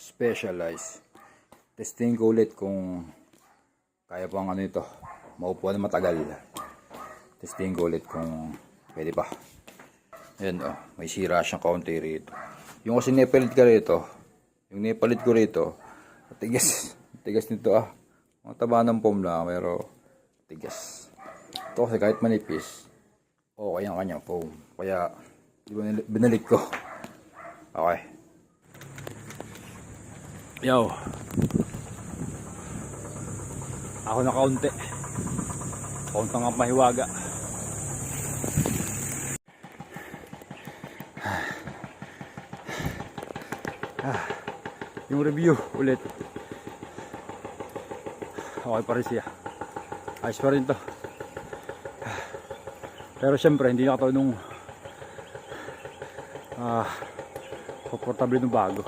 Specialized. Testing ko ulit kung kaya pa ang ano ito. Maupuan na matagal. Testing ko ulit kung pwede pa. Ayan oh, may sira siyang kaunti rito. Yung kasi nipalit ka rito, yung nipalit ko rito, tigas nito ah. Ang taba ng foam lang, pero tigas. Ito kasi kahit manipis, okay ang kanyang foam. Kaya, di ba binalik ko. Okay. Yo. Ako na kaunti. Kauntang ang mahiwaga. Yung review ulit. Okay pa rin siya. Ayos pa rin to. Pero syempre hindi na katulad nung komportable nung bago.